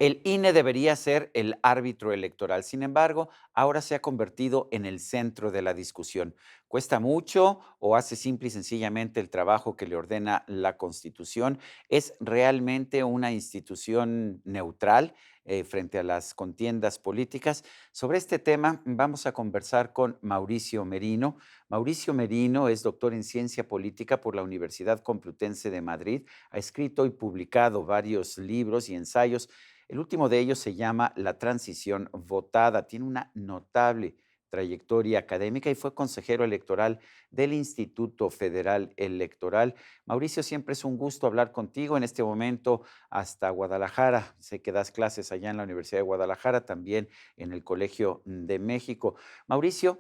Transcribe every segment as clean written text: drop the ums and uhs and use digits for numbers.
El INE debería ser el árbitro electoral. Sin embargo, ahora se ha convertido en el centro de la discusión. ¿Cuesta mucho o hace simple y sencillamente el trabajo que le ordena la Constitución? ¿Es realmente una institución neutral frente a las contiendas políticas? Sobre este tema vamos a conversar con Mauricio Merino. Mauricio Merino es doctor en ciencia política por la Universidad Complutense de Madrid. Ha escrito y publicado varios libros y ensayos. El último de ellos se llama La transición votada. Tiene una notable trayectoria académica y fue consejero electoral del Instituto Federal Electoral. Mauricio, siempre es un gusto hablar contigo en este momento hasta Guadalajara. Sé que das clases allá en la Universidad de Guadalajara, también en el Colegio de México. Mauricio,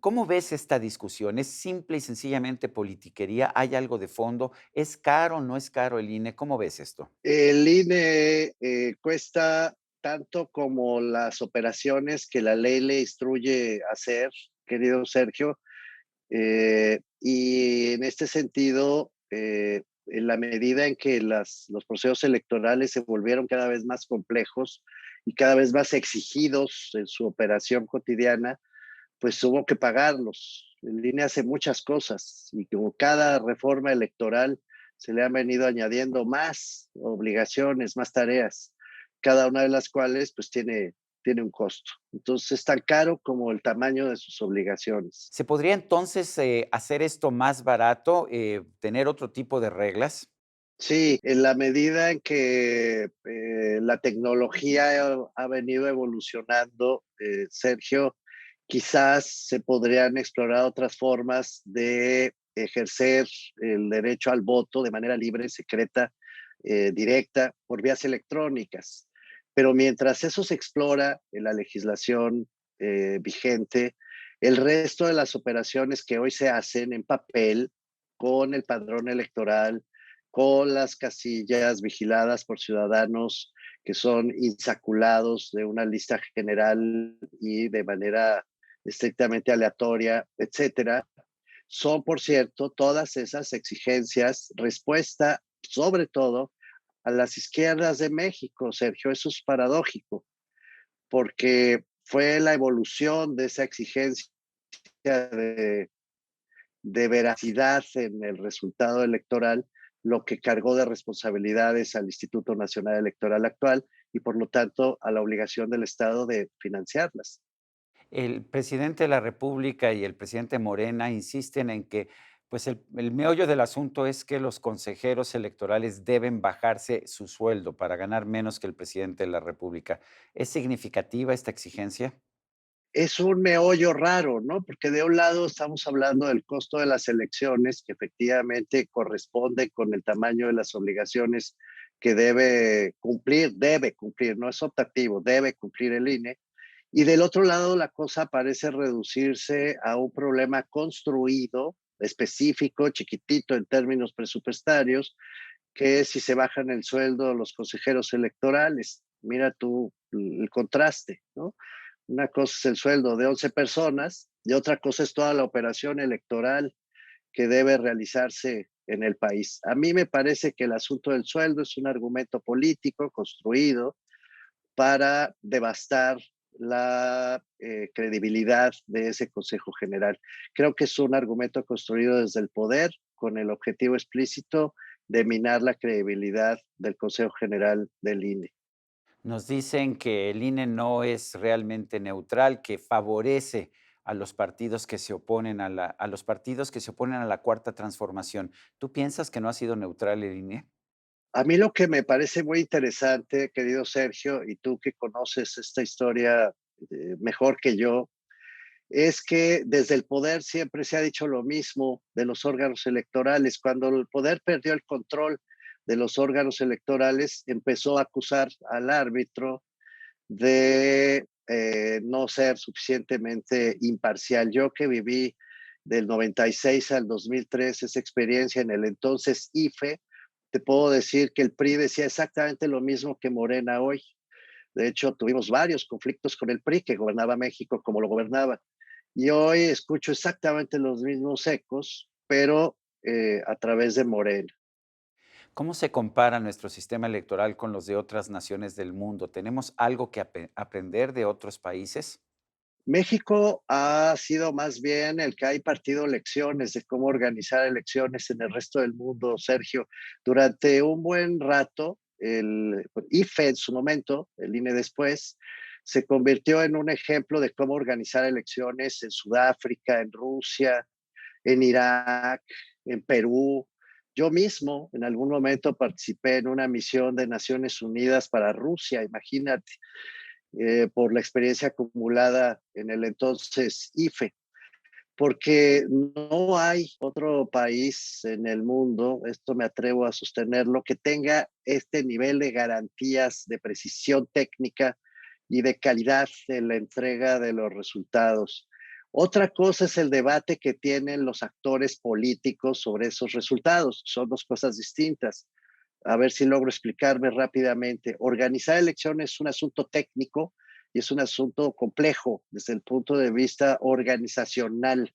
¿cómo ves esta discusión? ¿Es simple y sencillamente politiquería? ¿Hay algo de fondo? ¿Es caro o no es caro el INE? ¿Cómo ves esto? El INE cuesta tanto como las operaciones que la ley le instruye hacer, querido Sergio, y en este sentido, en la medida en que los procesos electorales se volvieron cada vez más complejos y cada vez más exigidos en su operación cotidiana, pues hubo que pagarlos. El INE hace muchas cosas y como cada reforma electoral se le han venido añadiendo más obligaciones, más tareas, cada una de las cuales pues tiene un costo. Entonces es tan caro como el tamaño de sus obligaciones. ¿Se podría entonces, hacer esto más barato, tener otro tipo de reglas? Sí, en la medida en que la tecnología ha venido evolucionando, Sergio, quizás se podrían explorar otras formas de ejercer el derecho al voto de manera libre, secreta, directa, por vías electrónicas. Pero mientras eso se explora en la legislación vigente, el resto de las operaciones que hoy se hacen en papel, con el padrón electoral, con las casillas vigiladas por ciudadanos que son insaculados de una lista general y de manera estrictamente aleatoria, etcétera, son, por cierto, todas esas exigencias respuesta, sobre todo, a las izquierdas de México, Sergio. Eso es paradójico, porque fue la evolución de esa exigencia de veracidad en el resultado electoral, lo que cargó de responsabilidades al Instituto Nacional Electoral actual y por lo tanto a la obligación del Estado de financiarlas. El presidente de la República y el presidente Morena insisten en que, pues, el meollo del asunto es que los consejeros electorales deben bajarse su sueldo para ganar menos que el presidente de la República. ¿Es significativa esta exigencia? Es un meollo raro, ¿no? Porque de un lado estamos hablando del costo de las elecciones, que efectivamente corresponde con el tamaño de las obligaciones que debe cumplir, no es optativo, debe cumplir el INE. Y del otro lado, la cosa parece reducirse a un problema construido, específico, chiquitito en términos presupuestarios, que es si se bajan el sueldo de los consejeros electorales. Mira tú el contraste, ¿no? Una cosa es el sueldo de 11 personas y otra cosa es toda la operación electoral que debe realizarse en el país. A mí me parece que el asunto del sueldo es un argumento político construido para devastar la credibilidad de ese Consejo General. Creo que es un argumento construido desde el poder con el objetivo explícito de minar la credibilidad del Consejo General del INE. Nos dicen que el INE no es realmente neutral, que favorece a los partidos que se oponen a los partidos que se oponen a la cuarta transformación. ¿Tú piensas que no ha sido neutral el INE? A mí lo que me parece muy interesante, querido Sergio, y tú que conoces esta historia mejor que yo, es que desde el poder siempre se ha dicho lo mismo de los órganos electorales. Cuando el poder perdió el control de los órganos electorales, empezó a acusar al árbitro de no ser suficientemente imparcial. Yo que viví del 96 al 2003 esa experiencia en el entonces IFE, te puedo decir que el PRI decía exactamente lo mismo que Morena hoy. De hecho, tuvimos varios conflictos con el PRI que gobernaba México como lo gobernaba. Y hoy escucho exactamente los mismos ecos, pero a través de Morena. ¿Cómo se compara nuestro sistema electoral con los de otras naciones del mundo? ¿Tenemos algo que aprender de otros países? México ha sido más bien el que ha impartido lecciones de cómo organizar elecciones en el resto del mundo, Sergio. Durante un buen rato, el IFE en su momento, el INE después, se convirtió en un ejemplo de cómo organizar elecciones en Sudáfrica, en Rusia, en Irak, en Perú. Yo mismo en algún momento participé en una misión de Naciones Unidas para Rusia, imagínate, por la experiencia acumulada en el entonces IFE, porque no hay otro país en el mundo, esto me atrevo a sostenerlo, que tenga este nivel de garantías de precisión técnica y de calidad en la entrega de los resultados. Otra cosa es el debate que tienen los actores políticos sobre esos resultados. Son dos cosas distintas. A ver si logro explicarme rápidamente. Organizar elecciones es un asunto técnico y es un asunto complejo desde el punto de vista organizacional.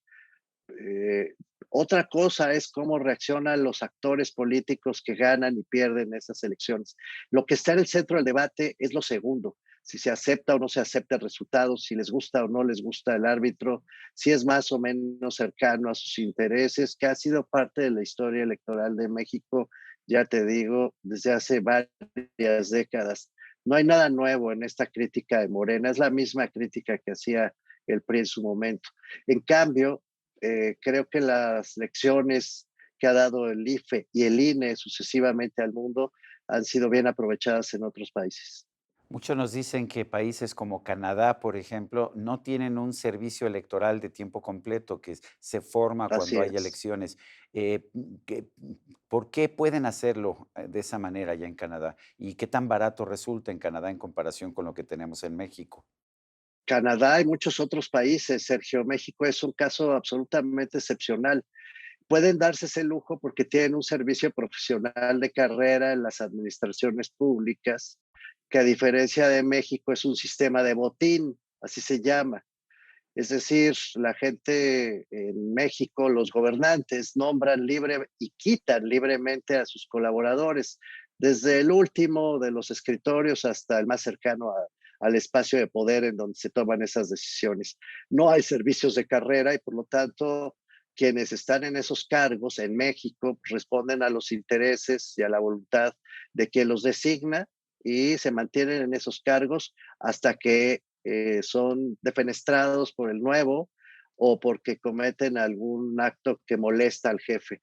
Eh, Otra cosa es cómo reaccionan los actores políticos que ganan y pierden esas elecciones. Lo que está en el centro del debate es lo segundo, si se acepta o no se acepta el resultado, si les gusta o no les gusta el árbitro, si es más o menos cercano a sus intereses, que ha sido parte de la historia electoral de México, ya te digo, desde hace varias décadas. No hay nada nuevo en esta crítica de Morena, es la misma crítica que hacía el PRI en su momento. En cambio, creo que las lecciones que ha dado el IFE y el INE sucesivamente al mundo han sido bien aprovechadas en otros países. Muchos nos dicen que países como Canadá, por ejemplo, no tienen un servicio electoral de tiempo completo que se forma Así cuando hay es. elecciones. Eh, ¿Por qué pueden hacerlo de esa manera allá en Canadá? ¿Y qué tan barato resulta en Canadá en comparación con lo que tenemos en México? Canadá y muchos otros países, Sergio. México es un caso absolutamente excepcional. Pueden darse ese lujo porque tienen un servicio profesional de carrera en las administraciones públicas, que a diferencia de México es un sistema de botín, así se llama. Es decir, la gente en México, los gobernantes nombran libre y quitan libremente a sus colaboradores, desde el último de los escritorios hasta el más cercano al espacio de poder en donde se toman esas decisiones. No hay servicios de carrera y por lo tanto quienes están en esos cargos en México responden a los intereses y a la voluntad de quien los designa y se mantienen en esos cargos hasta que son defenestrados por el nuevo o porque cometen algún acto que molesta al jefe.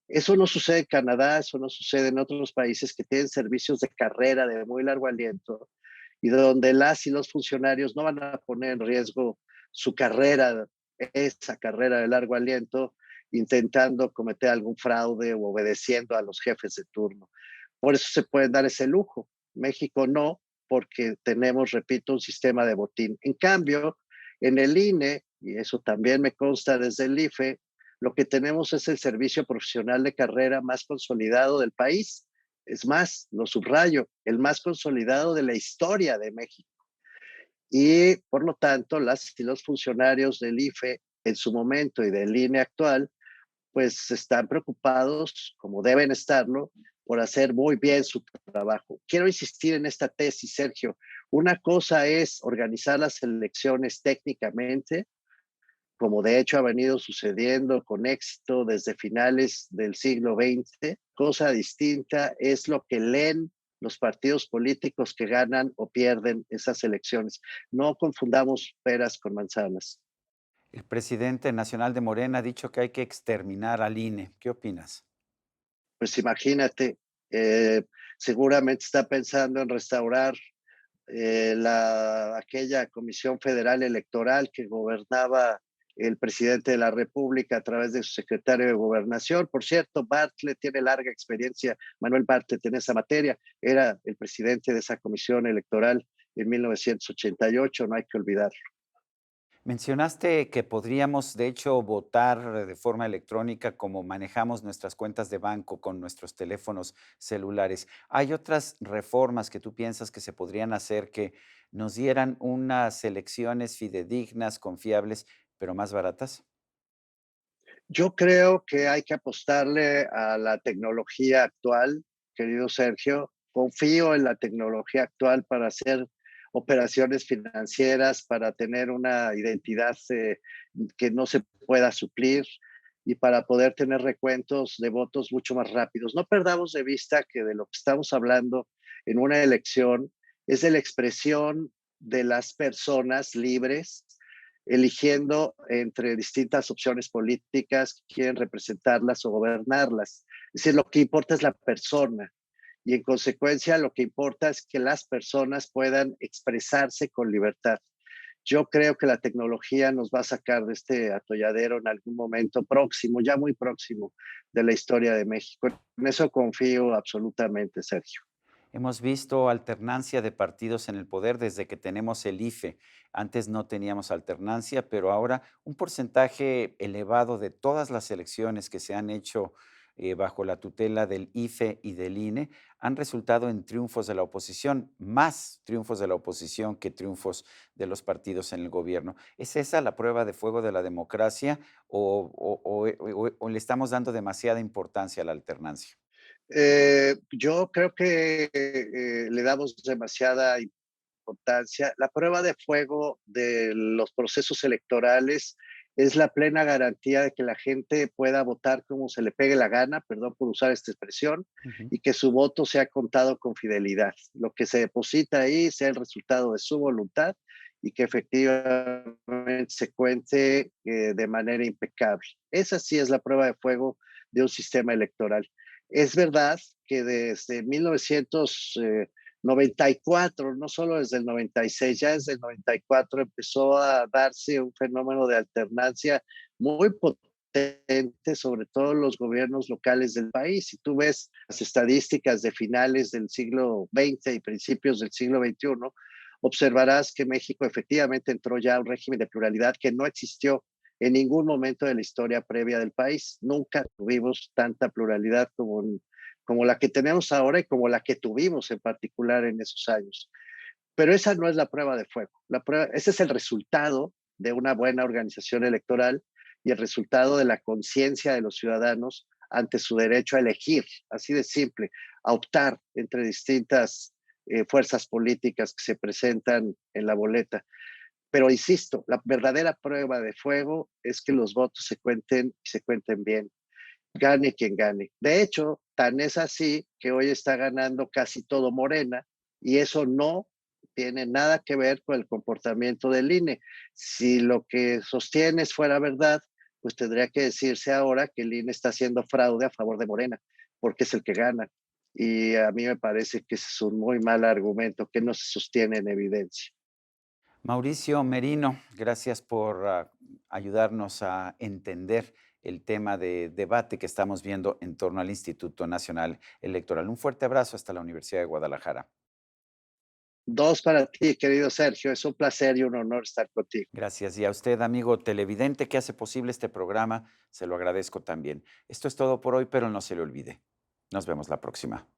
Eso no sucede en Canadá, eso no sucede en otros países que tienen servicios de carrera de muy largo aliento y donde las y los funcionarios no van a poner en riesgo su carrera, esa carrera de largo aliento, intentando cometer algún fraude o obedeciendo a los jefes de turno. Por eso se pueden dar ese lujo. México no, porque tenemos, repito, un sistema de botín. En cambio, en el INE, y eso también me consta desde el IFE, lo que tenemos es el servicio profesional de carrera más consolidado del país. Es más, lo subrayo, el más consolidado de la historia de México. Y por lo tanto, las y los funcionarios del IFE en su momento y del INE actual pues están preocupados, como deben estarlo, por hacer muy bien su trabajo. Quiero insistir en esta tesis, Sergio. Una cosa es organizar las elecciones técnicamente, como de hecho ha venido sucediendo con éxito desde finales del siglo XX. Cosa distinta es lo que leen los partidos políticos que ganan o pierden esas elecciones. No confundamos peras con manzanas. El presidente nacional de Morena ha dicho que hay que exterminar al INE. ¿Qué opinas? Pues imagínate, eh, seguramente está pensando en restaurar aquella Comisión Federal Electoral que gobernaba el presidente de la República a través de su secretario de Gobernación. Por cierto, Bartlett tiene larga experiencia, Manuel Bartlett en esa materia, era el presidente de esa comisión electoral en 1988, no hay que olvidarlo. Mencionaste que podríamos, de hecho, votar de forma electrónica como manejamos nuestras cuentas de banco con nuestros teléfonos celulares. ¿Hay otras reformas que tú piensas que se podrían hacer que nos dieran unas elecciones fidedignas, confiables, pero más baratas? Yo creo que hay que apostarle a la tecnología actual. querido Sergio. Confío en la tecnología actual para hacer operaciones financieras, para tener una identidad que no se pueda suplir y para poder tener recuentos de votos mucho más rápidos. No perdamos de vista que de lo que estamos hablando en una elección es de la expresión de las personas libres eligiendo entre distintas opciones políticas que quieren representarlas o gobernarlas. Es decir, lo que importa es la persona y en consecuencia lo que importa es que las personas puedan expresarse con libertad. Yo creo que la tecnología nos va a sacar de este atolladero en algún momento próximo, ya muy próximo, de la historia de México. En eso confío absolutamente, Sergio. Hemos visto alternancia de partidos en el poder desde que tenemos el IFE. Antes no teníamos alternancia, pero ahora un porcentaje elevado de todas las elecciones que se han hecho bajo la tutela del IFE y del INE han resultado en triunfos de la oposición, más triunfos de la oposición que triunfos de los partidos en el gobierno. ¿Es esa la prueba de fuego de la democracia o le estamos dando demasiada importancia a la alternancia? Yo creo que le damos demasiada importancia. La prueba de fuego de los procesos electorales es la plena garantía de que la gente pueda votar como se le pegue la gana, perdón por usar esta expresión, Ujú. y que su voto sea contado con fidelidad. Lo que se deposita ahí sea el resultado de su voluntad y que efectivamente se cuente de manera impecable. Esa sí es la prueba de fuego de un sistema electoral. Es verdad que desde 1994, no solo desde el 96, ya desde el 94 empezó a darse un fenómeno de alternancia muy potente, sobre todo en los gobiernos locales del país. Si tú ves las estadísticas de finales del siglo XX y principios del siglo XXI, observarás que México efectivamente entró ya a un régimen de pluralidad que no existió en ningún momento de la historia previa del país. Nunca tuvimos tanta pluralidad como la que tenemos ahora y como la que tuvimos en particular en esos años. Pero esa no es la prueba de fuego. Ese es el resultado de una buena organización electoral y el resultado de la conciencia de los ciudadanos ante su derecho a elegir, así de simple, a optar entre distintas fuerzas políticas que se presentan en la boleta. Pero insisto, la verdadera prueba de fuego es que los votos se cuenten y se cuenten bien, gane quien gane. De hecho, tan es así que hoy está ganando casi todo Morena y eso no tiene nada que ver con el comportamiento del INE. Si lo que sostienes fuera verdad, pues tendría que decirse ahora que el INE está haciendo fraude a favor de Morena, porque es el que gana. Y a mí me parece que ese es un muy mal argumento que no se sostiene en evidencia. Mauricio Merino, gracias por ayudarnos a entender el tema de debate que estamos viendo en torno al Instituto Nacional Electoral. Un fuerte abrazo hasta la Universidad de Guadalajara. Dos para ti, querido Sergio. Es un placer y un honor estar contigo. Gracias. Y a usted, amigo televidente, que hace posible este programa, se lo agradezco también. Esto es todo por hoy, pero no se le olvide. Nos vemos la próxima.